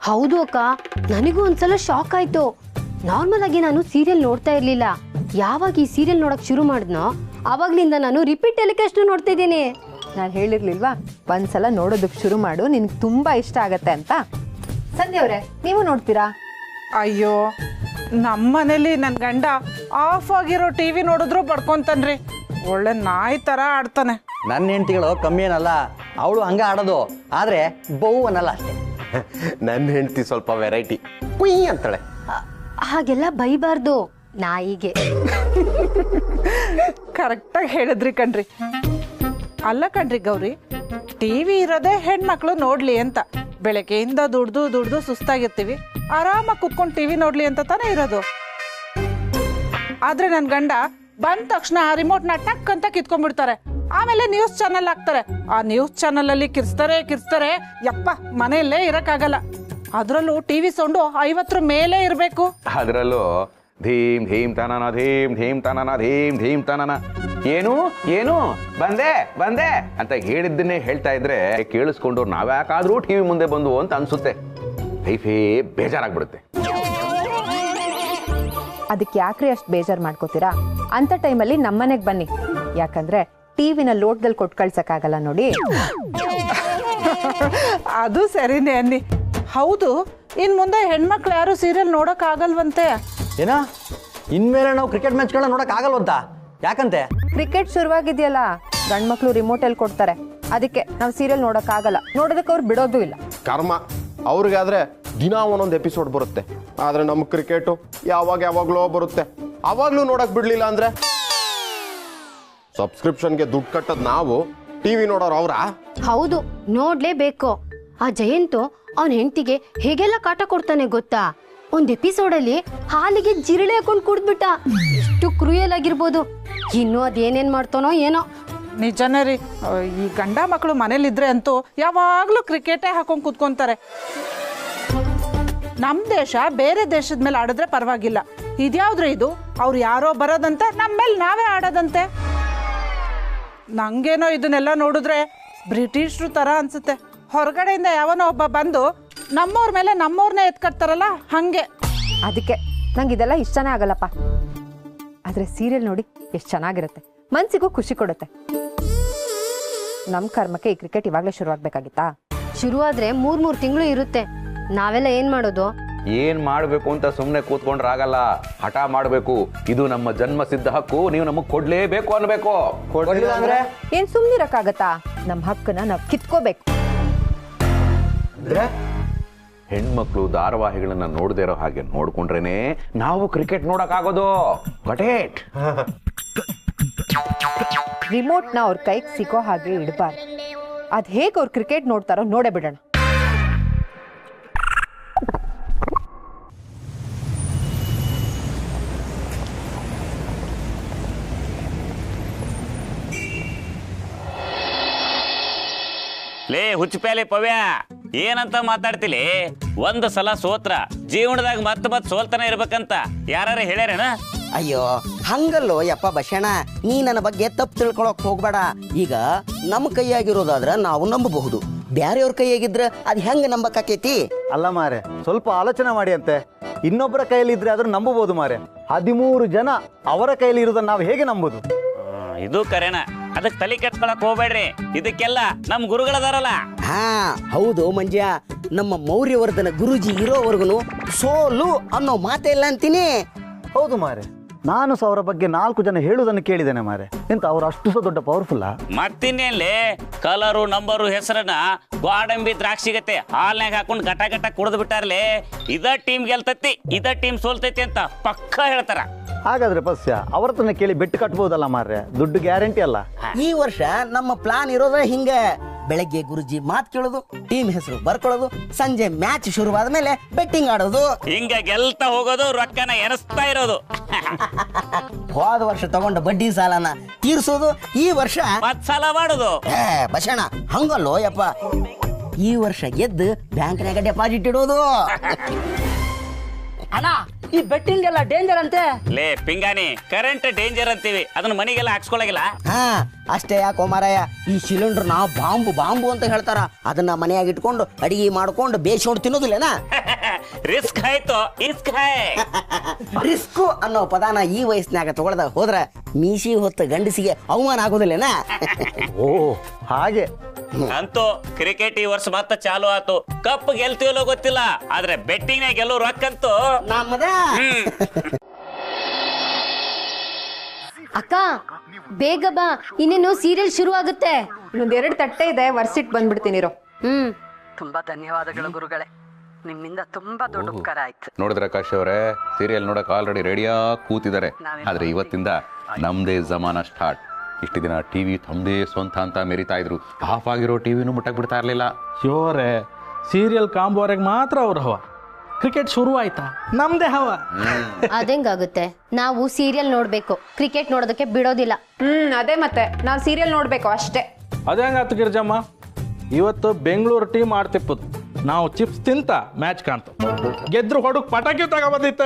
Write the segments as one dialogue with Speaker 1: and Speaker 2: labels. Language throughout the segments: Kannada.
Speaker 1: ಹೌದು ಅಕ್ಕ, ನನಗೂ ಒಂದ್ಸಲ ಶಾಕ್ ಆಯ್ತು. ನಾರ್ಮಲ್ ಆಗಿ ನಾನು ಸೀರಿಯಲ್ ನೋಡ್ತಾ ಇರ್ಲಿಲ್ಲ. ಯಾವಾಗ ಈ ಸೀರಿಯಲ್ ನೋಡಕ್ ಶುರು ಮಾಡಿದ್ನೋ ಆವಾಗ್ಲಿಂದ ನಾನು ರಿಪೀಟ್ ಟೆಲಿಕಾಸ್ಟ್ ನೋಡ್ತಾ ಇದ್ದೀನಿ.
Speaker 2: ನಾನು ಹೇಳಿರ್ಲಿಲ್ವಾ, ಒಂದ್ಸಲ ನೋಡೋದಕ್ಕೆ ಶುರು ಮಾಡು, ನಿನ್ಗೆ ತುಂಬಾ ಇಷ್ಟ ಆಗತ್ತೆ ಅಂತ. ಸಂಧ್ಯಾ ಅವರೇ, ನೀವು ನೋಡ್ತೀರಾ?
Speaker 3: ಅಯ್ಯೋ, ನಮ್ಮ ಮನೇಲಿ ನನ್ನ ಗಂಡ ಆಫ್ ಆಗಿರೋ ಟಿವಿ ನೋಡಿದ್ರು ಪಡ್ಕೊಂತಾನ್ರಿ. ಒಳ್ಳೆ ನಾಯಿ ತರ ಆಡ್ತಾನೆ.
Speaker 4: ನನ್ನ ಹೆಂಡತಿಗಳು ಕಮ್ಮಿ ಏನಲ್ಲ, ಅವಳು ಹಂಗ ಆಡೋದು, ಆದ್ರೆ ಬಹು ಅನ್ನಲ್ಲ ಅಷ್ಟೇ.
Speaker 5: ನನ್ನ ಹೆಂಡತಿ ಸ್ವಲ್ಪ ವೆರೈಟಿ, ಕುಯ್ ಅಂತಾಳೆ.
Speaker 1: ಹಾಗೆಲ್ಲ ಬೈಬಾರ್ದು ನಾಯಿಗೆ.
Speaker 3: ಕರೆಕ್ಟಾಗಿ ಹೇಳಿದ್ರಿ ಕಣ್ರಿ. ಅಲ್ಲ ಕಣ್ರಿ ಗೌರಿ, ಟಿವಿ ಇರೋದೇ ಹೆಣ್ಮಕ್ಳು ನೋಡ್ಲಿ ಅಂತ. ಬೆಳಗ್ಗೆಯಿಂದ ದುಡ್ದು ದುಡ್ದು ಸುಸ್ತಾಗಿರ್ತೀವಿ, ಆರಾಮಾಗಿ ಕುತ್ಕೊಂಡು ಟಿವಿ ನೋಡ್ಲಿ ಅಂತ ತಾನೇ ಇರೋದು. ಆದ್ರೆ ನನ್ನ ಗಂಡ ಬಂದ ತಕ್ಷಣ ಆ ರಿಮೋಟ್ನ ಟಕ್ ಅಂತ ಕಿತ್ಕೊಂಡ್ಬಿಡ್ತಾರೆ. ಆಮೇಲೆ ನ್ಯೂಸ್ ಚಾನಲ್ ಹಾಕ್ತಾರೆ. ಆ ನ್ಯೂಸ್ ಚಾನಲ್ ಅಲ್ಲಿ ಕಿರ್ಸ್ತಾರೆ. ಯಪ್ಪ, ಮನೆಯಲ್ಲೇ ಇರಕ್ಕಾಗಲ್ಲ. ಅದ್ರಲ್ಲೂ ಟಿವಿ ಸೌಂಡು 50 ಮೇಲೆ ಇರಬೇಕು.
Speaker 6: ಅದರಲ್ಲೂ ಧೀಮ್ ಧೀಮ್ ತನನ ಧೀಮ್ ಧೀಮ್ ತನನ ಧೀಮ್ ಧೀಮ್ ತನನ ಏನು ಏನು ಬಂದೆ ಬಂದೆ ಅಂತ ಹೇಳಿದ್ದನ್ನೇ ಹೇಳ್ತಾ ಇದ್ರೆ ಕೇಳಿಸ್ಕೊಂಡು ನಾವ್ಯಾಕಾದ್ರೂ ಟಿವಿ ಮುಂದೆ ಬಂದು ಅಂತ ಅನ್ಸುತ್ತೆ. ಲೈಫೇ ಬೇಜಾರಾಗ್ಬಿಡುತ್ತೆ.
Speaker 2: ಅದಕ್ಕೆ ಯಾಕ್ರಿ ಅಷ್ಟು ಬೇಜಾರು ಮಾಡ್ಕೋತೀರಾ? ಅಂತ ಟೈಮಲ್ಲಿ ನಮ್ಮನೆಗೆ ಬನ್ನಿ, ಯಾಕಂದ್ರೆ ಟಿವಿನ ಲೋಟದಲ್ಲಿ ಕೊಟ್ಟು ಕಳ್ಸಕ್ಕಾಗಲ್ಲ ನೋಡಿ.
Speaker 3: ಅದು ಸರಿನೇ ಅನ್ನಿ. ಹೌದು, ಇನ್ ಮುಂದೆ ಹೆಣ್ಮಕ್ಳು ಯಾರು ಸೀರಿಯಲ್ ನೋಡಕ್ ಆಗಲ್ವಂತೆ.
Speaker 4: ಏನ ಇನ್ಮೇಲೆ ನಾವು ಕ್ರಿಕೆಟ್ ಮ್ಯಾಚ್ಗಳನ್ನ ನೋಡಕ್ ಆಗಲ್ವಂತ? ಯಾಕಂತೆ?
Speaker 2: ಕ್ರಿಕೆಟ್ ಶುರುವಾಗಿದೆಯಲ್ಲ, ಗಂಡ್ಮಕ್ಳು ರಿಮೋಟಲ್ಲಿ ಕೊಡ್ತಾರೆ. ಅದಕ್ಕೆ ನಾವು ಸೀರಿಯಲ್ ನೋಡಕ್ ಆಗಲ್ಲ. ನೋಡೋದಕ್ಕೆ ಅವ್ರು ಬಿಡೋದು ಇಲ್ಲ.
Speaker 5: ಕರ್ಮ, ಅವ್ರಿಗಾದ್ರೆ ದಿನ ಒಂದೊಂದು ಎಪಿಸೋಡ್ ಬರುತ್ತೆ. ಆದ್ರೆ ನಮ್ ಕ್ರಿಕೆಟು ಯಾವಾಗ್ಲೋ ಬರುತ್ತೆ. ಅವಾಗ್ಲೂ ನೋಡಕ್ ಬಿಡ್ಲಿಲ್ಲ ಅಂದ್ರೆ ಸಬ್ಸ್ಕ್ರಿಪ್ಷನ್ಗೆ ದುಡ್ಡು ಕಟ್ಟದ್ ನಾವು, ಟಿವಿ ನೋಡೋರು ಅವ್ರ?
Speaker 1: ಹೌದು, ನೋಡ್ಲೇಬೇಕು. ಆ ಜಯಂತು ಅವನ ಹೆಂಡತಿಗೆ ಹೇಗೆಲ್ಲ ಕಾಟ ಕೊಡ್ತಾನೆ ಗೊತ್ತಾ? ಒಂದ್ ಎಪಿಸೋಡಲ್ಲಿ ಹಾಲಿಗೆ ಜಿರಳೆ ಹಾಕೊಂಡು ಕುಡ್ದ್ಬಿಟ್ಟ. ಎಷ್ಟು ಕ್ರೂಯಲ್ ಆಗಿರ್ಬೋದು. ಇನ್ನು ಅದೇನೇನ್ ಮಾಡ್ತಾನೋ ಏನೋ.
Speaker 3: ನಿಜನೇ ರೀ. ಈ ಗಂಡ ಮಕ್ಕಳು ಮನೇಲಿದ್ರೆ ಅಂತೂ ಯಾವಾಗ್ಲೂ ಕ್ರಿಕೆಟೇ ಹಾಕೊಂಡ್ ಕುತ್ಕೊಂತಾರೆ. ನಮ್ ದೇಶ ಬೇರೆ ದೇಶದ ಮೇಲೆ ಆಡಿದ್ರೆ ಪರವಾಗಿಲ್ಲ. ಇದ್ಯಾವ್ದ್ರೆ ಇದು? ಅವ್ರು ಯಾರೋ ಬರೋದಂತೆ, ನಮ್ಮ ಮೇಲೆ ನಾವೇ ಆಡೋದಂತೆ. ನಂಗೇನೋ ಇದನ್ನೆಲ್ಲ ನೋಡಿದ್ರೆ ಬ್ರಿಟಿಷ್ರು ತರ ಅನ್ಸುತ್ತೆ. ಹೊರಗಡೆಯಿಂದ ಯಾವನೋ ಒಬ್ಬ ಬಂದು ನಮ್ಮವ್ರ ಮೇಲೆ ನಮ್ಮವ್ರನ್ನೇ ಎತ್ಕಟ್ತಾರಲ್ಲ, ಹಂಗೆ.
Speaker 2: ಅದಕ್ಕೆ ನಂಗೆ ಇದೆಲ್ಲ ಇಷ್ಟನೇ ಆಗಲ್ಲಪ್ಪ. ಆದ್ರೆ ಸೀರಿಯಲ್ ನೋಡಿ ಎಷ್ಟು ಚೆನ್ನಾಗಿರುತ್ತೆ, ಮನ್ಸಿಗೂ ಖುಷಿ ಕೊಡುತ್ತೆ. ನಮ್ ಕರ್ಮಕ್ಕೆ ಈ ಕ್ರಿಕೆಟ್ ಇವಾಗಲೇ ಶುರುವಾಗಬೇಕಾಗಿತ್ತಾ?
Speaker 1: ಶುರುವಾದ್ರೆ 3 ತಿಂಗಳು ಇರುತ್ತೆ. ನಾವೆಲ್ಲ ಏನ್ ಮಾಡೋದು?
Speaker 6: ಏನ್ ಮಾಡ್ಬೇಕು ಅಂತ ಸುಮ್ನೆ ಕೂತ್ಕೊಂಡ್ರಾಗಲ್ಲ, ಹಠ ಮಾಡ್ಬೇಕು. ಇದು ನಮ್ಮ ಜನ್ಮ ಸಿದ್ಧ ಹಕ್ಕು, ನೀವು ನಮಗ್ ಕೊಡ್ಲೇಬೇಕು ಅನ್ಬೇಕು.
Speaker 4: ಕೊಡ್ಲಿಲ್ಲ ಅಂದ್ರೆ
Speaker 2: ಏನ್ ಸುಮ್ನಿರಕ್ಕಾಗತ್ತಾ? ನಮ್ ಹಕ್ಕನ್ನ ನಾವ್ ಕಿತ್ಕೋಬೇಕು.
Speaker 6: ಹೆಣ್ಮಕ್ಳು ಧಾರಾವಾಹಿಗಳನ್ನ ನೋಡದೇ ಇರೋ ಹಾಗೆ ನೋಡ್ಕೊಂಡ್ರೇನೆ ನಾವು ಕ್ರಿಕೆಟ್ ನೋಡಕ್ ಆಗೋದು. ಗಟೇಟ್
Speaker 2: ರಿಮೋಟ್ನ ಅವ್ರ ಕೈಗೆ ಸಿಗೋ ಹಾಗೆ ಇಡಬಾರ್ದು. ಅದ್ ಹೇಗೆ ಅವ್ರು ಕ್ರಿಕೆಟ್ ನೋಡ್ತಾರೋ ನೋಡೇ ಬಿಡೋಣ.
Speaker 7: ಲೇ ಹುಚ್ಚಪ್ಯಾಲೆ ಪವ್ಯ, ಏನಂತ ಮಾತಾಡ್ತಿಲಿ? ಒಂದು ಸಲ ಸೋತ್ರ ಜೀವನದಾಗ ಮತ್ತ ಸೋಲ್ತಾನೆ ಇರ್ಬೇಕಂತ ಯಾರು ಹೇಳ್ಯಾರೇನ?
Speaker 8: ಅಯ್ಯೋ, ಹಂಗಲ್ಲೋ ಯಪ್ಪ ಬಸಣ್ಣ, ನೀ ನನ್ನ ಬಗ್ಗೆ ತಪ್ಪು ತಿಳ್ಕೊಳಕ್ ಹೋಗ್ಬೇಡ. ಈಗ ನಮ್ಮ ಕೈಯಾಗಿರೋದಾದ್ರ ನಾವು ನಂಬಬಹುದು, ಬ್ಯಾರೆಯವ್ರ ಕೈಯಾಗಿದ್ರ ಅದ್ ಹೆಂಗ ನಂಬಕಾಕೈತಿ?
Speaker 4: ಅಲ್ಲ ಮಾರೆ, ಸ್ವಲ್ಪ ಆಲೋಚನೆ ಮಾಡಿ ಅಂತೆ. ಇನ್ನೊಬ್ಬರ ಕೈಯಲ್ಲಿ ಇದ್ರೆ ಆದ್ರೂ ನಂಬಬಹುದು ಮಾರೆ. 13 ಜನ ಅವರ ಕೈಯಲ್ಲಿ ಇರೋದನ್ನ ನಾವು ಹೇಗೆ ನಂಬೋದು?
Speaker 7: ಇದು ಕರೆನ. ಅದಕ್ಕೆ ತಲೆ ಕೆಡ್ಸ್ಕೊಳಕ್ ಹೋಗ್ಬೇಡ್ರಿ. ಇದಕ್ಕೆಲ್ಲ ನಮ್ ಗುರುಗಳದಾರಲ್ಲ.
Speaker 8: ಹಾ ಹೌದು ಮಂಜ, ನಮ್ಮ ಮೌರ್ಯವರ್ಧನ ಗುರುಜಿ ಇರೋವರೆಗೂ ಸೋಲು ಅನ್ನೋ ಮಾತೇ ಇಲ್ಲ ಅಂತೀನಿ.
Speaker 4: ಹೌದು ಮಾರೆ, ನಾನು ಅವರ ಬಗ್ಗೆ 4 ಜನ ಹೇಳುವುದನ್ನು ಕೇಳಿದ್ದೇನೆ ಮಾರೆ. ಎಂತ ಅವ್ರು ಅಷ್ಟು ದೊಡ್ಡ ಪವರ್ಫುಲ್?
Speaker 7: ಮತ್ತಿನ್ನೇನ್ಲಿ, ಕಲರು ನಂಬರು ಹೆಸರನ್ನ ಗೋಡಂಬಿ ದ್ರಾಕ್ಷಿಗತೆ ಹಾಲ್ನಾಗ ಹಾಕೊಂಡು ಗಟ ಕುಡಿದು ಬಿಟ್ಟಾರ್ಲಿ. ಇದ ಟೀಮ್ ಗೆಲ್ತೈತಿ, ಇದ ಟೀಮ್ ಸೋಲ್ತೈತಿ ಅಂತ ಪಕ್ಕ ಹೇಳ್ತಾರ.
Speaker 4: ಹಾಗಾದ್ರೆ ಪಸ್ಯ ಅವ್ರ ಹತ್ರನೇ ಕೇಳಿ ಬೆಟ್ಟು ಕಟ್ಬೋದಲ್ಲ ಮಾರ್ರೆ, ದುಡ್ಡು ಗ್ಯಾರಂಟಿ ಅಲ್ಲ.
Speaker 8: ಈ ವರ್ಷ ನಮ್ಮ ಪ್ಲಾನ್ ಇರೋದ ಹಿಂಗ: ಬೆಳಗ್ಗೆ ಗುರುಜಿ ಮಾತು ಕೇಳೋದು, ಟೀಮ್ ಹೆಸರು ಬರ್ಕೊಳ್ಳೋದು, ಸಂಜೆ ಮ್ಯಾಚ್ ಶುರುವಾದ ಮೇಲೆ ಬೆಟ್ಟಿಂಗ್ ಆಡೋದು,
Speaker 7: ಹಿಂಗ ಗೆಲ್ತಾ ಹೋಗೋದು, ರೊಕ್ಕನ ಎನಿಸ್ತಾ ಇರೋದು.
Speaker 8: ಹೋದ ವರ್ಷ ತಗೊಂಡ ಬಡ್ಡಿ ಸಾಲನ ತೀರ್ಸೋದು, ಈ ವರ್ಷ
Speaker 7: ಮತ್ ಸಾಲ ಮಾಡೋದು.
Speaker 8: ಬಸಣ್ಣ ಹಂಗಲ್ಲೋ ಯಪ್ಪ, ಈ ವರ್ಷ ಗೆದ್ದು ಬ್ಯಾಂಕ್ನಾಗ ಡೆಪಾಸಿಟ್ ಇಡೋದು.
Speaker 9: ಅಣ್ಣ ಈ ಬೆಟ್ಟಿಂಗ್ ಎಲ್ಲ ಡೇಂಜರ್ ಅಂತೆ.
Speaker 7: ಲೇ ಪಿಂಗಾನಿ, ಕರೆಂಟ್ ಡೇಂಜರ್ ಅಂತೀವಿ, ಅದನ್ನ ಮನೆಗೆಲ್ಲ ಹಾಕ್ಸ್ಕೊಳಗಿಲ್ಲ.
Speaker 8: ಹಾ ಅಷ್ಟೇ ಯಾಕೋ ಮಾರಾಯ, ಈ ಸಿಲಿಂಡರ್ ನಾ ಬಾಂಬು ಅಂತ ಹೇಳ್ತಾರ. ಅದನ್ನ ಮನೆಯಾಗ ಇಟ್ಕೊಂಡು ಅಡಿಗೆ ಮಾಡ್ಕೊಂಡು ಬೇಯಿಸ್ಕೊಂಡು ತಿನ್ನೋದಿಲ್ಲನ.
Speaker 7: ರಿಸ್ಕ್ ಆಯ್ತು, ಇಸ್ಕ್ ಹೈ.
Speaker 8: ರಿಸ್ಕು ಅನ್ನೋ ಪದಾನ ಈ ವಯಸ್ಸಿನಾಗ ತಗೊಳ್ದ ಹೋದ್ರ ಮೀಸಿ ಹೊತ್ತ ಗಂಡಸಿಗೆ ಅವಮಾನ ಆಗೋದಿಲ್ಲನ.
Speaker 4: ಓ ಹಾಗೆ.
Speaker 7: ಅಂತೂ ಕ್ರಿಕೆಟ್ ಈ ವರ್ಷ ಮತ್ತೆ ಚಾಲು ಆತು. ಕಪ್ ಗೆಲ್ತೀವಲ್ಲೋ ಗೊತ್ತಿಲ್ಲ, ಆದ್ರೆ ಬೆಟ್ಟಿಂಗ್ ನಾಗ ಗೆಲ್ಲೋ ರೊಕ್ಕಂತೂ
Speaker 8: ನಮ್ಮದ.
Speaker 1: ಅಕ್ಕ ಬೇಗ ಬಾ, ಇನ್ನೇನು ಸೀರಿಯಲ್ ಶುರು ಆಗುತ್ತೆ.
Speaker 2: ಇನ್ನೊಂದೆರಡು ತಟ್ಟೆ ಇದೆ, ವರ್ಸಿಟ್ ಬಂದ್ಬಿಡ್ತೀನಿರೋ.
Speaker 9: ತುಂಬಾ ಧನ್ಯವಾದಗಳು ಗುರುಗಳೇ, ನಿಮ್ಮಿಂದ ತುಂಬಾ ದೊಡ್ಡ ಉಪಕಾರ ಆಯ್ತು.
Speaker 6: ನೋಡಿದ್ರೆ ಆಕಾಶ್ ಅವರೇ, ಸೀರಿಯಲ್ ನೋಡಕ್ ಆಲ್ರೆಡಿ ರೆಡಿಯಾಗಿ ಕೂತಿದ್ದಾರೆ. ಆದ್ರೆ ಇವತ್ತಿಂದ ನಮ್ದೇ ಜಮಾನ ಸ್ಟಾರ್ಟ್. ಇಷ್ಟು ದಿನ ಟಿವಿ ತಮ್ಮದೇ ಸ್ವಂತ ಅಂತ ಮೆರಿತಾ ಇದ್ರು. ಆಫ್ ಆಗಿರೋ ಟಿವಿನೂ ಮುಟ್ಟಕ್ ಬಿಡ್ತಾ ಇರ್ಲಿಲ್ಲ.
Speaker 10: ಶಿವರೇ, ಸೀರಿಯಲ್ ಕಾಂಬೋರೆಗೆ ಮಾತ್ರ ಅವ್ರ ಹವ. ಕ್ರಿಕೆಟ್ ಶುರು ಆಯ್ತಾ, ನಮ್ದೇ ಹವ.
Speaker 1: ಅದೇಂಗಾಗುತ್ತೆ? ನಾವು ಸೀರಿಯಲ್ ನೋಡ್ಬೇಕು, ಕ್ರಿಕೆಟ್ ನೋಡೋದಕ್ಕೆ ಬಿಡೋದಿಲ್ಲ.
Speaker 2: ಅದೇ ಮತ್ತೆ ನಾವು ಸೀರಿಯಲ್ ನೋಡ್ಬೇಕು ಅಷ್ಟೇ.
Speaker 10: ಅದೇಂಗಾತು ಗಿರ್ಜಮ್ಮ, ಇವತ್ತು ಬೆಂಗಳೂರು ಟೀಮ್ ಆಡ್ತಿಪ್ಪದು, ನಾವು ಚಿಪ್ಸ್ ತಿಂತ ಮ್ಯಾಚ್ ಕಾಣ್ತ. ಗೆದ್ರು ಹೊಡಕ್ ಪಟಾಕಿ ತಗೊಬಂದಿತ್ತ.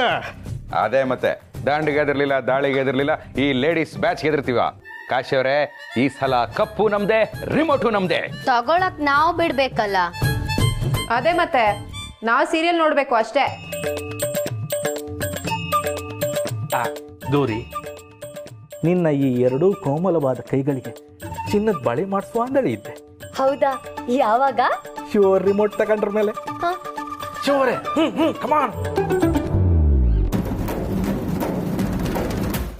Speaker 6: ಅದೇ ಮತ್ತೆ, ದಾಂಡಿಗೆ ಎದಿರ್ಲಿಲ್ಲ, ದಾಳಿಗೆ ಎದಿರ್ಲಿಲ್ಲ, ಈ ಲೇಡೀಸ್ ಬ್ಯಾಚ್ ಎದಿರ್ತೀವ. ಕಾಶಿ ಅವರೇ, ಈ ಸಲ ಕಪ್ಪು ನಮ್ದೇ, ರಿಮೋಟು ನಮ್ದೇ.
Speaker 1: ತಗೊಳಕ್ ನಾವು ಬಿಡ್ಬೇಕಲ್ಲ.
Speaker 2: ಅದೇ ಮತ್ತೆ ನಾವು ಸೀರಿಯಲ್ ನೋಡ್ಬೇಕು ಅಷ್ಟೇ.
Speaker 10: ಗೌರಿ, ನಿನ್ನ ಈ ಎರಡೂ ಕೋಮಲವಾದ ಕೈಗಳಿಗೆ ಚಿನ್ನದ ಬಳೆ ಮಾಡಿಸುವ ಅಂದಳಿ ಇದ್ದೆ.
Speaker 1: ಹೌದಾ? ಯಾವಾಗ?
Speaker 10: ಶಿವರ್ ರಿಮೋಟ್ ತಗೊಂಡ್ರ ಮೇಲೆ. ಶಿವರೇ, ಕಮಾನ್.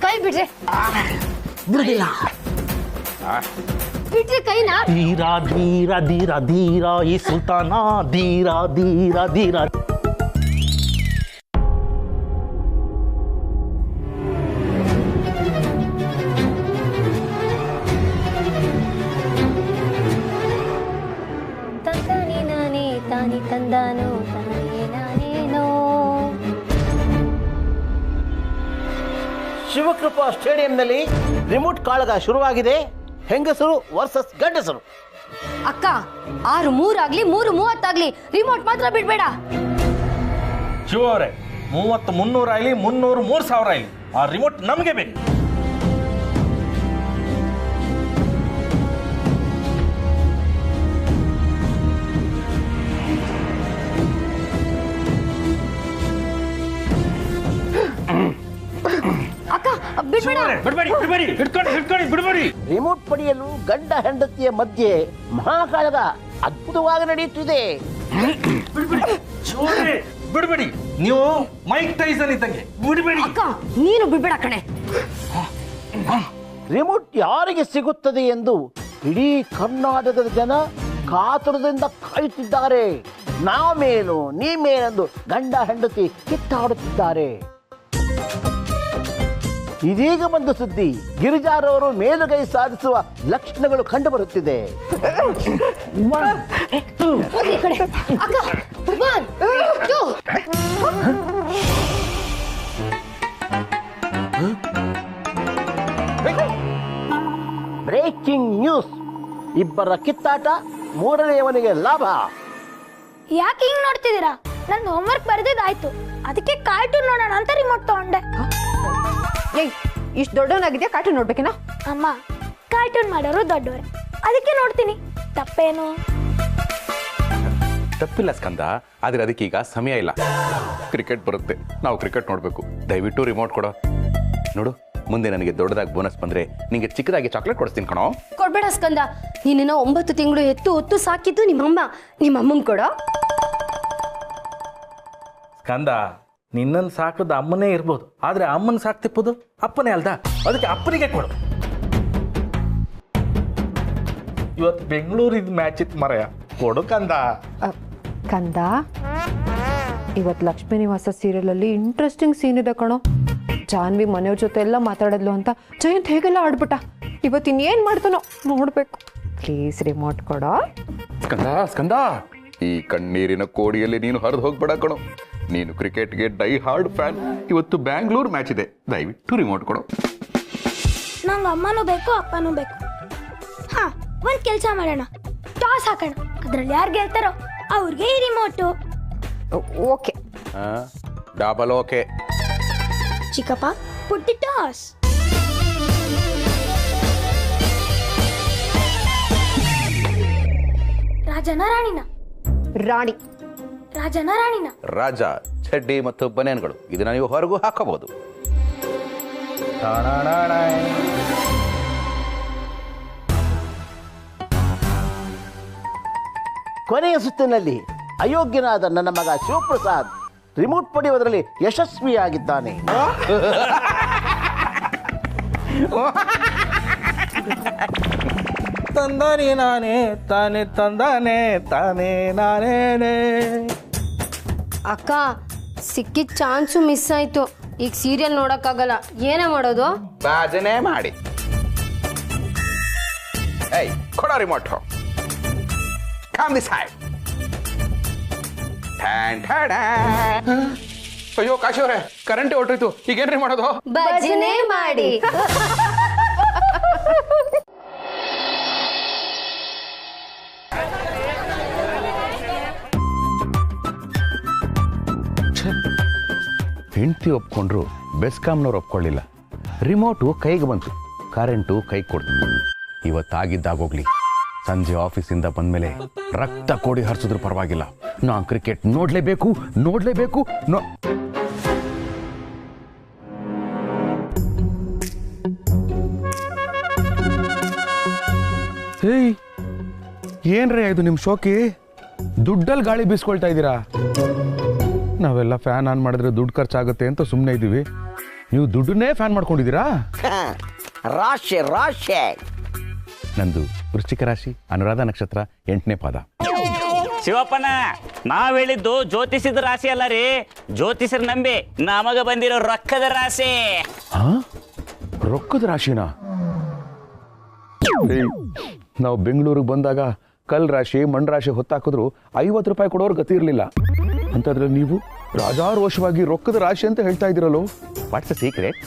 Speaker 1: ಕೈ ಬಿಡ್ರೆ.
Speaker 9: ಬಿಡುದಿಲ್ಲ.
Speaker 1: ಬಿಡ್ರೆ ಕೈನ.
Speaker 10: ಧೀರ ಧೀರ ಧೀರ ಧೀರ ಈ ಸುಲ್ತಾನ, ಧೀರ ಧೀರ ಧೀರ.
Speaker 1: ತಂದಾನಿ ನಾನೇ ತಾನಿ ತಂದಾನೋ ತಾನೇ ನಾನೇನೋ.
Speaker 9: ಶಿವಕೃಪಾ ಸ್ಟೇಡಿಯಂನಲ್ಲಿ ರಿಮೋಟ್ ಕಾಳಗ ಶುರುವಾಗಿದೆ. ಹೆಂಗಸರು ವರ್ಸಸ್ ಗಂಡಸರು.
Speaker 1: ಅಕ್ಕ, 6-3 ಆಗ್ಲಿ 3-30 ರಿಮೋಟ್ ಮಾತ್ರ ಬಿಡ್ಬೇಡ.
Speaker 10: ಶಿವರೇ, 30-300 ಆಗಲಿ 300-3000 ಆಗಲಿ, ಆ ರಿಮೋಟ್ ನಮಗೆ ಬೇಕು.
Speaker 1: ಅಕ್ಕ ಬಿಡ್ಬೇಡ.
Speaker 10: ಬಿಡ್ಬೇಡಿ, ಬಿಡ್ಬೇಡಿ, ಹಿಡ್ಕೊಂಡು ಬಿಡ್ಬೇಡಿ.
Speaker 9: ರಿಮೋಟ್ ಪಡೆಯಲು ಗಂಡ ಹೆಂಡತಿಯ ಮಧ್ಯೆ ಮಹಾಕಾಳಗ ಅದ್ಭುತವಾಗಿ ನಡೆಯುತ್ತಿದೆ.
Speaker 10: ಬಿಡ್ಬೇಡಿ, ನೀವು ಮೈಕ್ ಟೈಸನ್ ಇದ್ದಂಗೆ. ಬಿಡ್ಬೇಡಿ
Speaker 1: ಅಕ್ಕ, ನೀನು ಬಿಡ್ಬೇಡ ಕಣೆ.
Speaker 9: ರಿಮೋಟ್ ಯಾರಿಗೆ ಸಿಗುತ್ತದೆ ಎಂದು ಇಡೀ ಕರ್ನಾಟಕದ ಜನ ಕಾತುರದಿಂದ ಕಾಯುತ್ತಿದ್ದಾರೆ. ನಾವೇನು ನೀವೇನೆಂದು ಗಂಡ ಹೆಂಡತಿ ಕಿತ್ತಾಡುತ್ತಿದ್ದಾರೆ. ಇದೀಗ ಬಂದ ಸುದ್ದಿ, ಗಿರಿಜಾರವರು ಮೇಲುಗೈ ಸಾಧಿಸುವ ಲಕ್ಷಣಗಳು ಕಂಡುಬರುತ್ತಿದೆ.
Speaker 1: ಅಕ್ಕ, 1, 2.
Speaker 9: ಬ್ರೇಕಿಂಗ್ ನ್ಯೂಸ್, ಇಬ್ಬರ ಕಿತ್ತಾಟ, ಮೂರನೆಯವನಿಗೆ ಲಾಭ.
Speaker 11: ಯಾಕೆ ಹಿಂಗ್ ನೋಡ್ತಿದ್ದೀರಾ? ನನ್ನ ಹೋಮ್ವರ್ಕ್ ಬರ್ದಿದ್ದಾಯ್ತು, ಅದಕ್ಕೆ ಕಾರ್ಟೂನ್ ನೋಡೋಣ ಅಂತ ರಿಮೋಟ್ ತಗೊಂಡೆ.
Speaker 2: ಏಯ್, ಇಷ್ಟು ದೊಡ್ಡವನಾಗಿದ್ಯಾ, ಕಾರ್ಟೂನ್ ನೋಡ್ಬೇಕೇನಾ?
Speaker 11: ಅಮ್ಮ, ಕಾರ್ಟೂನ್ ಮಾಡೋರು ದೊಡ್ಡವರೇ, ಅದಕ್ಕೆ ನೋಡ್ತೀನಿ. ತಪ್ಪೇನು?
Speaker 6: ತಪ್ಪಿಲ್ಲ ಸ್ಕಂದ, ಆದ್ರೆ ಅದಕ್ಕೆ ಈಗ ಸಮಯ ಇಲ್ಲ. ಕ್ರಿಕೆಟ್ ಬರುತ್ತೆ, ನಾವು ಕ್ರಿಕೆಟ್ ನೋಡ್ಬೇಕು. ದಯವಿಟ್ಟು ರಿಮೋಟ್ ಕೊಡೋ. ನೋಡು, ಮುಂದೆ ನನಗೆ ದೊಡ್ಡದಾಗಿ ಬೋನಸ್ ಬಂದ್ರೆ ನಿಂಗೆ ಚಿಕ್ಕದಾಗಿ ಚಾಕ್ಲೇಟ್ ಕೊಡಿಸ್ತೀನಿ ಕಣೋ.
Speaker 1: ಕೊಡ್ಬೇಡ ಸ್ಕಂದ, ನಿನ್ನ 9 ತಿಂಗಳು ಹೊತ್ತು ಸಾಕಿದ್ದು ನಿಮ್ಮಮ್ಮಂಗೆ ಕೊಡೋ.
Speaker 10: ಸ್ಕಂದ, ನಿನ್ನನ್ನು ಸಾಕದ ಅಮ್ಮನೇ ಇರ್ಬೋದು, ಆದ್ರೆ ಅಮ್ಮನ ಸಾಕ್ತಿಪ್ಪದು ಅಪ್ಪನೇ ಅಲ್ದ, ಅದಕ್ಕೆ ಅಪ್ಪನಿಗೆ ಕೊಡು. ಇವತ್ತು ಬೆಂಗಳೂರಿದ ಮ್ಯಾಚ್ ಇತ್ತು ಮರೆಯ, ಕೊಡು ಕಂದ.
Speaker 2: ಕಂದ, ಇವತ್ತು ಲಕ್ಷ್ಮೀ ನಿವಾಸ ಸೀರಿಯಲ್ ಅಲ್ಲಿ ಇಂಟ್ರೆಸ್ಟಿಂಗ್ ಸೀನ್ ಇದೆ ಕಣೋ. ಜಾನ್ವಿ ಮನೆಯವ್ರ ಜೊತೆ ಎಲ್ಲ ಮಾತಾಡಿದ್ಲು ಅಂತ ಜಯಂತ್ ಹೇಗೆಲ್ಲ ಆಡ್ಬಿಟ್ಟ. ಇವತ್ತು ಇನ್ನೇನ್ ಮಾಡ್ತಾನೋ ನೋಡ್ಬೇಕು. ಪ್ಲೀಸ್ ರಿಮೋಟ್ ಕೊಡೋ.
Speaker 6: ಸ್ಕಂದ, ಈ ಕಣ್ಣೀರಿನ ಕೋಡಿಯಲ್ಲಿ ನೀನು ಹರಿದು ಹೋಗ್ಬೇಡ ಕಣೋ. ನೀನು ಕ್ರಿಕೆಟ್ಗೆ ಡೈ ಹಾರ್ಡ್ ಫ್ಯಾನ್. ಇವತ್ತು ಬ್ಯಾಂಗ್ಳೂರ್ ಮ್ಯಾಚ್ ಇದೆ, ದಯವಿಟ್ಟು ರಿಮೋಟ್ ಕೊಡು.
Speaker 11: ನಂಗೆ ಅಮ್ಮನೂ ಬೇಕು, ಅಪ್ಪನೂ ಬೇಕು. ಹಾ, ಒಂದ್ ಕೆಲಸ ಮಾಡೋಣ, ಟಾಸ್ ಹಾಕೋಣ. ಅದ್ರಲ್ಲಿ ಯಾರು ಗೆಲ್ತಾರೋ ಅವ್ರಿಗೆ ಈ ರಿಮೋಟು.
Speaker 2: ಓಕೆ.
Speaker 6: Double okay.
Speaker 11: ಚಿಕ್ಕಪ್ಪ ಪುಟ್ ದಿ ಟಾಸ್. ರಾಜನ ರಾಣಿನ?
Speaker 1: ರಾಣಿ.
Speaker 11: ರಾಜನ ರಾಣಿನ?
Speaker 6: ರಾಜ ಚಡ್ಡಿ ಮತ್ತು ಬನಿಯನ್ಗಳು, ಇದನ್ನ ನೀವು ಹೊರಗೂ ಹಾಕಬಹುದು.
Speaker 9: ಕೊನೆಯ ಸುತ್ತಿನಲ್ಲಿ ಅಯೋಗ್ಯನಾದ ನನ್ನ ಮಗ ಶಿವಪ್ರಸಾದ್ ರಿಮೋಟ್ ಪಡೆಯುವುದರಲ್ಲಿ ಯಶಸ್ವಿಯಾಗಿದ್ದಾನೆ.
Speaker 10: ತಂದಾನೆ ನಾನೇ ತಾನೇ ತಂದಾನೆ ತಾನೇ ನಾನೇನೆ.
Speaker 1: ಅಕ್ಕ, ಸಿಕ್ಕಿದ ಚಾನ್ಸು ಮಿಸ್ ಆಯ್ತು. ಈಗ ಸೀರಿಯಲ್ ನೋಡಕ್ಕಾಗಲ್ಲ, ಏನೇ ಮಾಡೋದು?
Speaker 6: ಭಜನೆ ಮಾಡಿ. ಏಯ್ ಕೊಡ ರಿಮೋಟ್. Come this side. ಅಯ್ಯೋ ಕಾಶಿ ಅವರೇ, ಕರೆಂಟೇ ಹೊರಟೋಯ್ತು, ಈಗೇನ್ರಿ ಮಾಡೋದು?
Speaker 1: ಭಜನೆ ಮಾಡಿ.
Speaker 6: ಹೆಂಡತಿ ಒಪ್ಕೊಂಡ್ರು ಬೆಸ್ಕಾಂನವ್ರು ಒಪ್ಕೊಳ್ಳಿಲ್ಲ. ರಿಮೋಟು ಕೈಗೆ ಬಂತು, ಕರೆಂಟು ಕೈ ಕೊಡ್ತು. ಇವತ್ತಾಗಿದ್ದಾಗೋಗ್ಲಿ, ಸಂಜೆ ಆಫೀಸಿಂದ ಬಂದ್ಮೇಲೆ ರಕ್ತ ಕೋಡಿ ಹರಿಸಿದ್ರು ಪರವಾಗಿಲ್ಲ, ನಾನು ಕ್ರಿಕೆಟ್ ನೋಡ್ಲೇಬೇಕು ನೋಡ್ಲೇಬೇಕು. ಏಯ್ ಏನ್ರಿ ಇದು ನಿಮ್ಮ ಶೋಕಿ? ದುಡ್ಡಲ್ಲಿ ಗಾಳಿ ಬೀಸ್ಕೊಳ್ತಾ ಇದ್ದೀರಾ? ನಾವೆಲ್ಲ ಫ್ಯಾನ್ ಆನ್ ಮಾಡಿದ್ರೆ ದುಡ್ಡು ಖರ್ಚಾಗುತ್ತೆ ಅಂತ ಸುಮ್ಮನೆ ಇದ್ದೀವಿ, ನೀವು ದುಡ್ಡನ್ನೇ ಫ್ಯಾನ್ ಮಾಡ್ಕೊಂಡಿದ್ದೀರಾ?
Speaker 8: ರಾಶಿ ರಾಶಿ.
Speaker 6: ನಂದು ವೃಶ್ಚಿಕ ರಾಶಿ, ಅನುರಾಧ ನಕ್ಷತ್ರ, 8ನೇ ಪಾದ.
Speaker 7: ಶಿವಪ್ಪನ, ನಾವ್ ಹೇಳಿದ್ದು ಜ್ಯೋತಿಷದ ರಾಶಿ ಅಲ್ಲ ರೀ, ಜ್ಯೋತಿಷರ್ ನಂಬಿ ನಮಗ ಬಂದಿರೋ ರೊಕ್ಕದ ರಾಶಿ.
Speaker 6: ರೊಕ್ಕದ ರಾಶಿನಾ? ನಾವು ಬೆಂಗಳೂರಿಗೆ ಬಂದಾಗ ಕಲ್ ರಾಶಿ ಮಣ್ ರಾಶಿ ಹೊತ್ತಾಕಿದ್ರು 50 ರೂಪಾಯಿ ಕೊಡೋರು ಗತಿ ಇರಲಿಲ್ಲ. ಅಂತದ್ರಲ್ಲಿ ನೀವು ರಾಜಾರೋಷವಾಗಿ ರೊಕ್ಕದ ರಾಶಿ ಅಂತ ಹೇಳ್ತಾ ಇದ್ದೀರಲ್ಲೋ, ವಾಟ್ಸ್ ಅ ಸೀಕ್ರೆಟ್?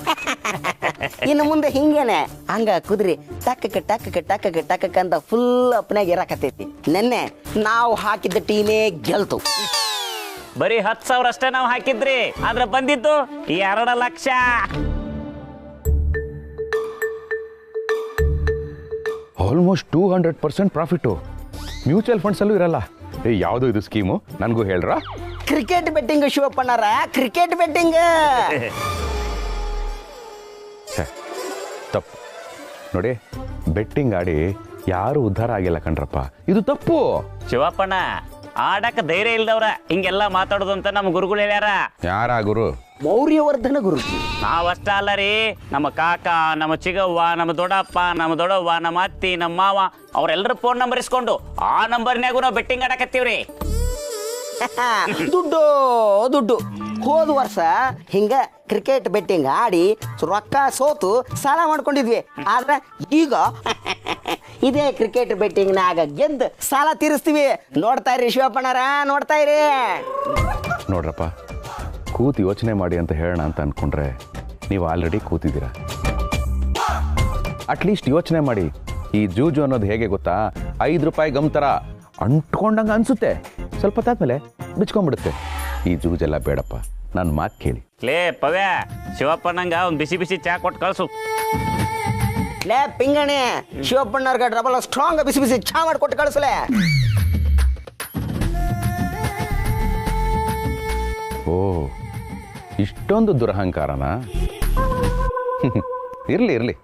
Speaker 8: ಇನ್ನು ಮುಂದೆ ಹಿಂಗೇನೆ ಹಂಗ ಕುದ್ರಿ ಟಕ್ಕಕ್ಕೆ ಟಕ್ಕಕ್ಕೆ ಟಕ್ಕಕ್ಕೆ ಟಕ್ಕಕ್ಕೆ ಅಂತ ಫುಲ್ ಅಪ್ನಾಗ ಇರಾಕತ್ತೈತಿ. ನೆನ್ನೆ ನಾವು ಹಾಕಿದ್ದ ಟೀಮೇ ಗೆಲ್ತು.
Speaker 7: ಬರೀ 10,000 ಅಷ್ಟೇ ನಾವು ಹಾಕಿದ್ರಿ, ಆದ್ರೆ ಬಂದಿದ್ದು 2 lakh.
Speaker 6: Almost 200% profit. Mutual funds ಅಲ್ಲೂ ಇರಲ್ಲ. ಯಾವುದು ಇದು ಸ್ಕೀಮು, ನನಗೂ ಹೇಳ್ರಾ?
Speaker 8: ಕ್ರಿಕೆಟ್ ಬೆಟ್ಟಿಂಗ್ ಶಿವಪ್ಪಣ್ಣರ, ಕ್ರಿಕೆಟ್ ಬೆಟ್ಟಿಂಗ್.
Speaker 6: ತಪ್ಪು ನೋಡಿ, ಬೆಟ್ಟಿಂಗ್ ಆಡಿ ಯಾರು ಉದ್ಧಾರ ಆಗಿಲ್ಲ ಕಣ್ರಪ್ಪ, ಇದು ತಪ್ಪು.
Speaker 7: ಶಿವಪ್ಪಣ್ಣ, ಆಡಕ್ಕೆ ಧೈರ್ಯ ಇಲ್ದವ್ರ ಹಿಂಗೆಲ್ಲ ಮಾತಾಡೋದು ಅಂತ ನಮ್ಮ ಗುರುಗಳು ಹೇಳ್ಯಾರ.
Speaker 6: ಯಾರ ಗುರು?
Speaker 8: ಮೌರ್ಯವರ್ಧನ ಗುರುಜಿ.
Speaker 7: ನಾವಷ್ಟ ಅಲ್ಲ ರೀ, ನಮ್ಮ ಕಾಕ, ನಮ್ಮ ಚಿಗವ್ವ, ನಮ್ಮ ದೊಡ್ಡಪ್ಪ, ನಮ್ಮ ದೊಡ್ಡವ್ವ, ನಮ್ಮ ಅತ್ತಿ, ನಮ್ಮ ಮಾವ, ಅವ್ರೆಲ್ಲರ ಫೋನ್ ನಂಬರ್ ಇಸ್ಕೊಂಡು ಆ ನಂಬರ್ನ್ಯಾಗೂ ನಾವು ಬೆಟ್ಟಿಂಗ್ ಆಡಕತ್ತೀವ್ರಿ.
Speaker 8: ದುಡ್ಡು ದುಡ್ಡು. ಹೋದ ವರ್ಷ ಹಿಂಗ ಕ್ರಿಕೆಟ್ ಬೆಟ್ಟಿಂಗ್ ಆಡಿ ರೊಕ್ಕ ಸೋತು ಸಾಲ ಮಾಡ್ಕೊಂಡಿದ್ವಿ. ಆದ್ರೆ ಈಗ ಇದೇ ಕ್ರಿಕೆಟ್ ಬೆಟ್ಟಿಂಗ್ನಾಗ ಗೆದ್ದು ಸಾಲ ತೀರಿಸ್ತೀವಿ. ನೋಡ್ತಾ ಇರಿ ಶಿವಪ್ಪಣ್ಣರ, ನೋಡ್ತಾ ಇರಿ.
Speaker 6: ನೋಡ್ರಪ್ಪ, ಕೂತು ಯೋಚನೆ ಮಾಡಿ ಅಂತ ಹೇಳೋಣ ಅಂತ ಅನ್ಕೊಂಡ್ರೆ ನೀವು ಆಲ್ರೆಡಿ ಕೂತಿದ್ದೀರಾ. ಅಟ್ಲೀಸ್ಟ್ ಯೋಚನೆ ಮಾಡಿ. ಈ ಜೂಜು ಅನ್ನೋದು ಹೇಗೆ ಗೊತ್ತಾ? 5 ರೂಪಾಯಿ ಗಮ್ ಥರ ಅಂಟ್ಕೊಂಡಂಗೆ ಅನ್ಸುತ್ತೆ, ಸ್ವಲ್ಪ ಹೊತ್ತಾದ್ಮೇಲೆ ಬಿಚ್ಕೊಂಡ್ಬಿಡುತ್ತೆ. ಈ ಜೂಜೆಲ್ಲ ಬೇಡಪ್ಪ, ನನ್ನ ಮಾತು ಕೇಳಿ.
Speaker 7: ಲೇ ಪವ್ಯ, ಶಿವಪ್ಪಣ್ಣಂಗ ಒಂದು ಬಿಸಿ ಬಿಸಿ ಚಾ ಕೊಟ್ಟು ಕಳ್ಸು.
Speaker 8: ಲೇ ಪಿಂಗಣಿ, ಶಿವಪ್ಪಣ್ಣವ್ರಿಗೆ ಡಬಲ್ ಸ್ಟ್ರಾಂಗ್ ಬಿಸಿ ಬಿಸಿ ಚಾ ಮಾಡಿಕೊಟ್ಟು ಕಳಿಸಲೇ.
Speaker 6: ಓ, ಇಷ್ಟೊಂದು ದುರಹಂಕಾರನ? ಇರ್ಲಿ ಇರ್ಲಿ,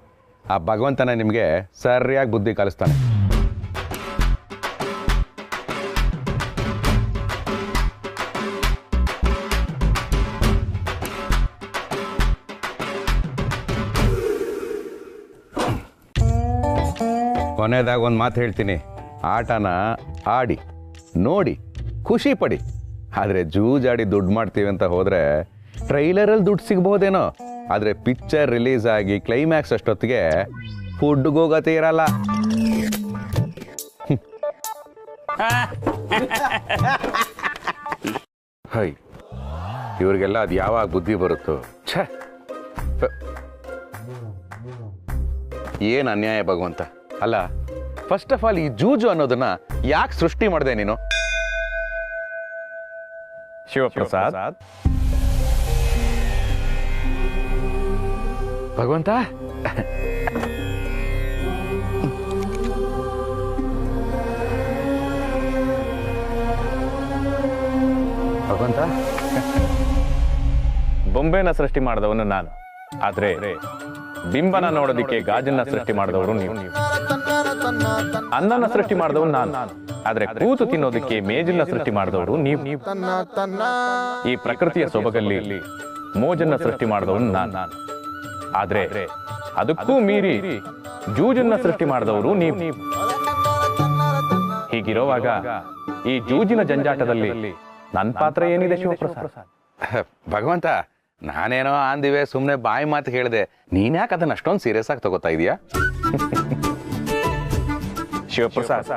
Speaker 6: ಆ ಭಗವಂತನ ನಿಮಗೆ ಸರಿಯಾಗಿ ಬುದ್ಧಿ ಕಲಿಸ್ತಾನೆ. ಕೊನೆಯದಾಗ ಒಂದು ಮಾತು ಹೇಳ್ತೀನಿ, ಆಟನ ಆಡಿ ನೋಡಿ ಖುಷಿ ಪಡಿ. ಆದರೆ ಜೂಜಾಡಿ ದುಡ್ಡು ಮಾಡ್ತೀವಿ ಅಂತ ಹೋದರೆ ಟ್ರೈಲರಲ್ಲಿ ದುಡ್ಡು ಸಿಗ್ಬೋದೇನೋ, ಆದರೆ ಪಿಕ್ಚರ್ ರಿಲೀಸ್ ಆಗಿ ಕ್ಲೈಮ್ಯಾಕ್ಸ್ ಅಷ್ಟೊತ್ತಿಗೆ ಫುಡ್ಗೋಗತೆ ಇರಲ್ಲ. ಹೈ, ಇವ್ರಿಗೆಲ್ಲ ಅದು ಯಾವಾಗ ಬುದ್ಧಿ ಬರುತ್ತೋ. ಛೇ, ಏನು ಅನ್ಯಾಯ ಭಗವಂತ. ಅಲ್ಲ, ಫಸ್ಟ್ ಆಫ್ ಆಲ್ ಈ ಜೂಜು ಅನ್ನೋದನ್ನ ಯಾಕೆ ಸೃಷ್ಟಿ ಮಾಡಿದೆ ನೀನು? ಶಿವಪ್ರಸಾದ್, ಭಗವಂತ, ಭಗವಂತ, ಬೊಂಬೆನ ಸೃಷ್ಟಿ ಮಾಡಿದವನು ನಾನು, ಆದ್ರೆ ಬಿಂಬನ ನೋಡೋದಿಕ್ಕೆ ಗಾಜನ್ನ ಸೃಷ್ಟಿ ಮಾಡಿದವರು ನೀವು. ಅನ್ನನ ಸೃಷ್ಟಿ ಮಾಡಿದವನು ನಾನು, ಆದ್ರೆ ಕೂತು ತಿನ್ನೋದಕ್ಕೆ ಮೇಜನ್ನ ಸೃಷ್ಟಿ ಮಾಡಿದವರು ನೀವು. ಈ ಪ್ರಕೃತಿಯ ಸೊಬಗಲ್ಲಿ ಮೋಜನ್ನ ಸೃಷ್ಟಿ ಮಾಡಿದವನು ನಾನು, ಆದ್ರೆ ಅದಕ್ಕೂ ಮೀರಿ ಜೂಜನ್ನ ಸೃಷ್ಟಿ ಮಾಡಿದವರು ನೀವು. ಹೀಗಿರುವಾಗ ಈ ಜೂಜಿನ ಜಂಜಾಟದಲ್ಲಿ ನನ್ನ ಪಾತ್ರ ಏನಿದೆ ಶಿವಪ್ರಸಾದ್? ಭಗವಂತ, ನಾನೇನೋ ಅಂದಿವೆ, ಸುಮ್ಮನೆ ಬಾಯಿ ಮಾತು ಹೇಳಿದೆ. ನೀನ್ಯಾಕೆ ಅದನ್ನ ಅಷ್ಟೊಂದು ಸೀರಿಯಸ್ ಆಗಿ ತಗೋತಾ ಇದೀಯಾ? ಶಿವಪ್ರಸಾದ್,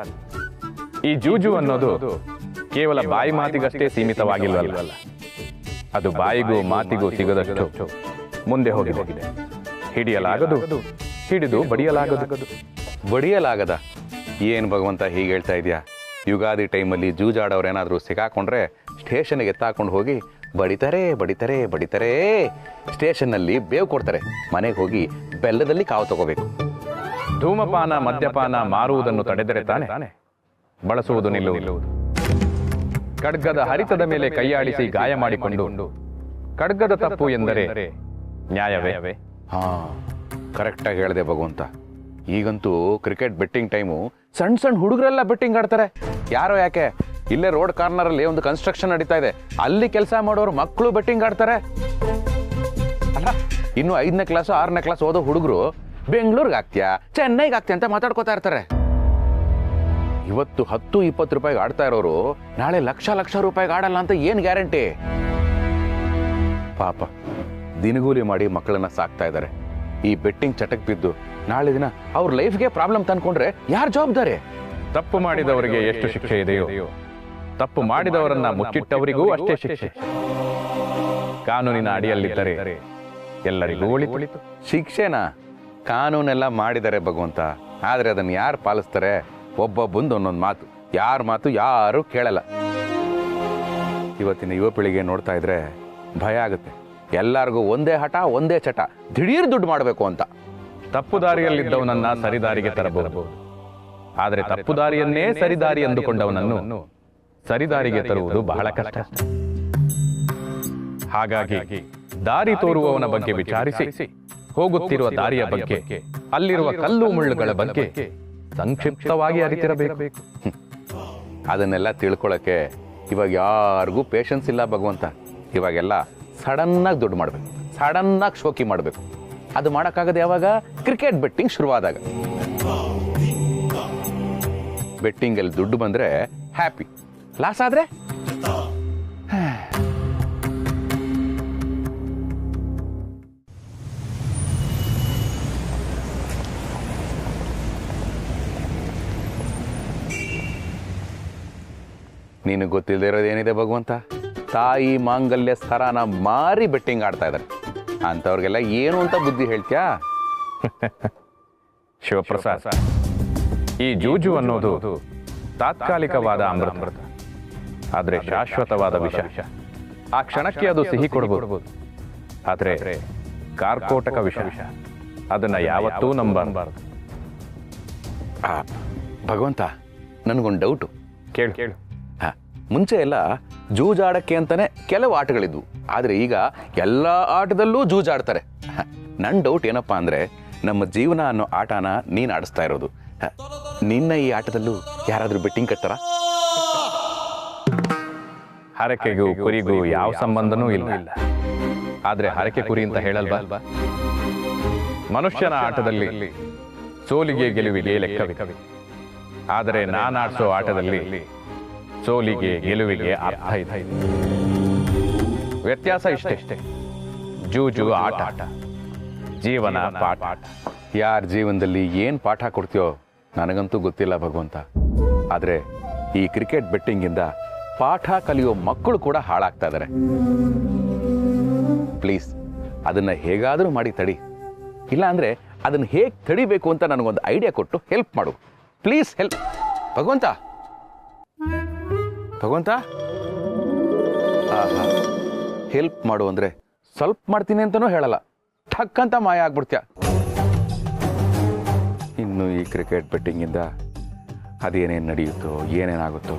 Speaker 6: ಈ ಜೂಜು ಅನ್ನೋದು ಕೇವಲ ಬಾಯಿ ಮಾತಿಗಷ್ಟೇ ಸೀಮಿತವಾಗಿಲ್ವಲ್ಲ, ಅದು ಬಾಯಿಗೂ ಮಾತಿಗೂ ಸಿಗದಷ್ಟು ಮುಂದೆ ಹೋಗಿದೆ. ಹಿಡಿಯಲಾಗದು, ಹಿಡಿದು ಬಡಿಯಲಾಗದು. ಬಡಿಯಲಾಗದ? ಏನ್ ಭಗವಂತ ಹೀಗೆ ಹೇಳ್ತಾ ಇದೆಯಾ? ಯುಗಾದಿ ಟೈಮಲ್ಲಿ ಜೂಜಾಡೋರೇನಾದ್ರೂ ಸಿಕ್ಕಾಕೊಂಡ್ರೆ ಸ್ಟೇಷನ್ಗೆ ಎತ್ತಾಕೊಂಡು ಹೋಗಿ ಬಡಿತಾರೆ ಬಡಿತಾರೆ ಬಡಿತಾರೆ, ಸ್ಟೇಷನ್ನಲ್ಲಿ ಬೇವು ಕೊಡ್ತಾರೆ, ಮನೆಗೆ ಹೋಗಿ ಬೆಲ್ಲದಲ್ಲಿ ಕಾವು ತಗೋಬೇಕು. ಧೂಮಪಾನ ಮದ್ಯಪಾನ ಮಾರುವುದನ್ನು ತಡೆದರೆ ತಾನೆ ಬಳಸುವುದು ನಿಲ್ಲುವುದು. ಖಡ್ಗದ ಹರಿತದ ಮೇಲೆ ಕೈಯಾಡಿಸಿ ಗಾಯ ಮಾಡಿಕೊಂಡು ಖಡ್ಗದ ತಪ್ಪು ಎಂದರೆ ನ್ಯಾಯವೇ? ಹಾ, ಕರೆಕ್ಟಾಗಿ ಹೇಳಿದೆ ಭಗವಂತ. ಈಗಂತೂ ಕ್ರಿಕೆಟ್ ಬೆಟ್ಟಿಂಗ್ ಟೈಮು. ಸಣ್ಣ ಸಣ್ಣ ಹುಡುಗರೆಲ್ಲ ಬೆಟ್ಟಿಂಗ್ ಆಡ್ತಾರೆ. ಯಾರೋ ಯಾಕೆ, ಇಲ್ಲೇ ರೋಡ್ ಕಾರ್ನರ್ ಅಲ್ಲಿ ಒಂದು ಕನ್ಸ್ಟ್ರಕ್ಷನ್ ನಡೀತಾ ಇದೆ, ಅಲ್ಲಿ ಕೆಲಸ ಮಾಡೋರು ಮಕ್ಕಳು ಬೆಟ್ಟಿಂಗ್ ಆಡ್ತಾರೆ. ಅಲ್ಲ, ಇನ್ನು 5ನೇ ಕ್ಲಾಸ್ 6ನೇ ಕ್ಲಾಸ್ ಓದೋ ಹುಡುಗರು ಬೆಂಗಳೂರಿಗೆ ಆಗ್ತೀಯಾ ಚೆನ್ನೈಗೆ ಆಗ್ತೀಯ ಅಂತ ಮಾತಾಡ್ಕೋತಾ ಇರ್ತಾರೆ. ಇವತ್ತು 10-20 ರೂಪಾಯಿಗೆ ಆಡ್ತಾ ಇರೋರು ನಾಳೆ ಲಕ್ಷ ಲಕ್ಷ ರೂಪಾಯಿಗೆ ಆಡಲ್ಲ ಅಂತ ಏನ್ ಗ್ಯಾರಂಟಿ? ಪಾಪ ದಿನಗೂಲಿ ಮಾಡಿ ಮಕ್ಕಳನ್ನ ಸಾಕ್ತಾ ಇದ್ದಾರೆ. ಈ ಬೆಟ್ಟಿಂಗ್ ಚಟಕ್ ಬಿದ್ದು ನಾಳೆ ದಿನ ಅವ್ರ ಲೈಫ್ಗೆ ಪ್ರಾಬ್ಲಮ್ ತಂದ್ಕೊಂಡ್ರೆ ಯಾರು ಜವಾಬ್ದಾರಿ? ತಪ್ಪು ಮಾಡಿದವರಿಗೆ ಎಷ್ಟು ಶಿಕ್ಷೆ ಇದೆಯೋ, ತಪ್ಪು ಮಾಡಿದವರನ್ನ ಮುಚ್ಚಿಟ್ಟವರಿಗೂ ಅಷ್ಟೇ ಶಿಕ್ಷೆ. ಕಾನೂನಿನ ಅಡಿಯಲ್ಲಿದ್ದರೆ ಎಲ್ಲರಿಗೂ ಒಳಿತು. ಶಿಕ್ಷೆನ ಕಾನೂನೆಲ್ಲ ಮಾಡಿದರೆ ಭಗವಂತ, ಆದ್ರೆ ಅದನ್ನ ಯಾರು ಪಾಲಿಸ್ತಾರೆ? ಒಬ್ಬೊಬ್ಬಂದು ಒಂದೊಂದು ಮಾತು, ಯಾರ ಮಾತು ಯಾರು ಕೇಳಲ್ಲ. ಇವತ್ತಿನ ಯುವ ಪೀಳಿಗೆ ನೋಡ್ತಾ ಇದ್ರೆ ಭಯ ಆಗುತ್ತೆ. ಎಲ್ಲರಿಗೂ ಒಂದೇ ಹಠ, ಒಂದೇ ಚಟ, ದಿಢೀರ್ ದುಡ್ಡು ಮಾಡಬೇಕು ಅಂತ. ತಪ್ಪು ದಾರಿಯಲ್ಲಿದ್ದವನನ್ನ ಸರಿದಾರಿಗೆ ತರಬಹುದು, ಆದರೆ ತಪ್ಪು ದಾರಿಯನ್ನೇ ಸರಿದಾರಿ ಎಂದುಕೊಂಡವನನ್ನು ಸರಿದಾರಿಗೆ ತರುವುದು ಬಹಳ ಕಷ್ಟ. ಹಾಗಾಗಿ ದಾರಿ ತೋರುವವನ ಬಗ್ಗೆ ವಿಚಾರಿಸಿ, ಹೋಗುತ್ತಿರುವ ದಾರಿಯ ಬಗ್ಗೆ, ಅಲ್ಲಿರುವ ಕಲ್ಲು ಮುಳ್ಳುಗಳ ಬಗ್ಗೆ ಸಂಕ್ಷಿಪ್ತವಾಗಿ ಅರಿತಿರಬೇಕು. ಅದನ್ನೆಲ್ಲ ತಿಳ್ಕೊಳಕ್ಕೆ ಇವಾಗ ಯಾರಿಗೂ ಪೇಷನ್ಸ್ ಇಲ್ಲ ಭಗವಂತ. ಇವಾಗೆಲ್ಲ ಸಡನ್ನಾಗಿ ದುಡ್ಡು ಮಾಡಬೇಕು, ಸಡನ್ನಾಗಿ ಶೋಕಿ ಮಾಡಬೇಕು. ಅದು ಮಾಡೋಕ್ಕಾಗದೆ ಯಾವಾಗ? Cricket betting ಶುರುವಾದಾಗ. ಬೆಟ್ಟಿಂಗಲ್ಲಿ ದುಡ್ಡು ಬಂದ್ರೆ ಹ್ಯಾಪಿ, ಲಾಸ್ ಆದ್ರೆ ನೀನು ಗೊತ್ತಿಲ್ಲದೆ ಇರೋದೇನಿದೆ ಭಗವಂತ? ತಾಯಿ ಮಾಂಗಲ್ಯ ಸರಾನ ಮಾರಿ ಬೆಟ್ಟಿಂಗ್ ಆಡ್ತಾ ಇದ್ದಾರೆ. ಅಂಥವ್ರಿಗೆಲ್ಲ ಏನು ಅಂತ ಬುದ್ಧಿ ಹೇಳ್ತ್ಯಾ? ಶಿವಪ್ರಸಾದ್, ಈ ಜೂಜು ಅನ್ನೋದು ತಾತ್ಕಾಲಿಕವಾದ ಅಮೃತ, ಆದ್ರೆ ಶಾಶ್ವತವಾದ ವಿಷ. ಆ ಕ್ಷಣಕ್ಕೆ ಅದು ಸಿಹಿ ಕೊಡಬಹುದು, ಆದ್ರೆ ಕಾರ್ಕೋಟಕ ವಿಷ, ಅದನ್ನ ಯಾವತ್ತೂ ನಂಬಬಾರದು. ಭಗವಂತ, ನನಗೊಂದು ಡೌಟು. ಕೇಳು. ಮುಂಚೆ ಎಲ್ಲ ಜೂಜಾಡಕ್ಕೆ ಅಂತಾನೆ ಕೆಲವು ಆಟಗಳಿದ್ವು, ಆದ್ರೆ ಈಗ ಎಲ್ಲ ಆಟದಲ್ಲೂ ಜೂಜಾಡ್ತಾರೆ. ನನ್ನ ಡೌಟ್ ಏನಪ್ಪಾ ಅಂದ್ರೆ, ನಮ್ಮ ಜೀವನ ಅನ್ನೋ ಆಟನ ನೀನ್ ಆಡಿಸ್ತಾ ಇರೋದು, ನಿನ್ನ ಈ ಆಟದಲ್ಲೂ ಯಾರಾದ್ರೂ ಬೆಟ್ಟಿಂಗ್ ಕಟ್ತಾರ? ಹರಕೆಗೂ ಕುರಿಗೂ ಯಾವ ಸಂಬಂಧನೂ ಇಲ್ಲ, ಆದ್ರೆ ಹರಕೆ ಕುರಿ ಅಂತ ಹೇಳಲ್ವಾ? ಮನುಷ್ಯನ ಆಟದಲ್ಲಿ ಸೋಲಿಗೆ ಗೆಲುವಿಗೆ ಲೆಕ್ಕವಿದೆ, ಆದರೆ ನಾನಾಡ್ಸೋ ಆಟದಲ್ಲಿ ಸೋಲಿಗೆ ಗೆಲುವಿಗೆ ಅರ್ಥ ಇದೆ. ವ್ಯತ್ಯಾಸ ಇಷ್ಟೇ, ಜೂಜು ಆಟ, ಜೀವನ ಪಾಠ. ಯಾರ ಜೀವನದಲ್ಲಿ ಏನ್ ಪಾಠ ಕೊಡ್ತೀಯೋ ನನಗಂತೂ ಗೊತ್ತಿಲ್ಲ ಭಗವಂತ. ಆದ್ರೆ ಈ ಕ್ರಿಕೆಟ್ ಬೆಟ್ಟಿಂಗಿಂದ ಪಾಠ ಕಲಿಯೋ ಮಕ್ಕಳು ಕೂಡ ಹಾಳಾಗ್ತಾ ಇದ್ದಾರೆ. ಪ್ಲೀಸ್ ಅದನ್ನ ಹೇಗಾದ್ರೂ ಮಾಡಿ ತಡಿ, ಇಲ್ಲ ಅಂದ್ರೆ ಅದನ್ನ ಹೇಗೆ ತಡಿಬೇಕು ಅಂತ ನನಗೊಂದು ಐಡಿಯಾ ಕೊಟ್ಟು ಹೆಲ್ಪ್ ಮಾಡು. ಪ್ಲೀಸ್ ಹೆಲ್ಪ್ ಭಗವಂತ. ಭಗವಂತ, ಹೆಲ್ಪ್ ಮಾಡು ಅಂದ್ರೆ ಸ್ವಲ್ಪ ಮಾಡ್ತೀನಿ ಅಂತನೂ ಹೇಳಲ್ಲ, ಠಕ್ ಅಂತ ಮಾಯ ಆಗ್ಬಿಡ್ತೀಯ. ಇನ್ನು ಈ ಕ್ರಿಕೆಟ್ ಬೆಟ್ಟಿಂಗಿಂದ ಅದೇನೇನು ನಡೆಯುತ್ತೋ ಏನೇನಾಗುತ್ತೋ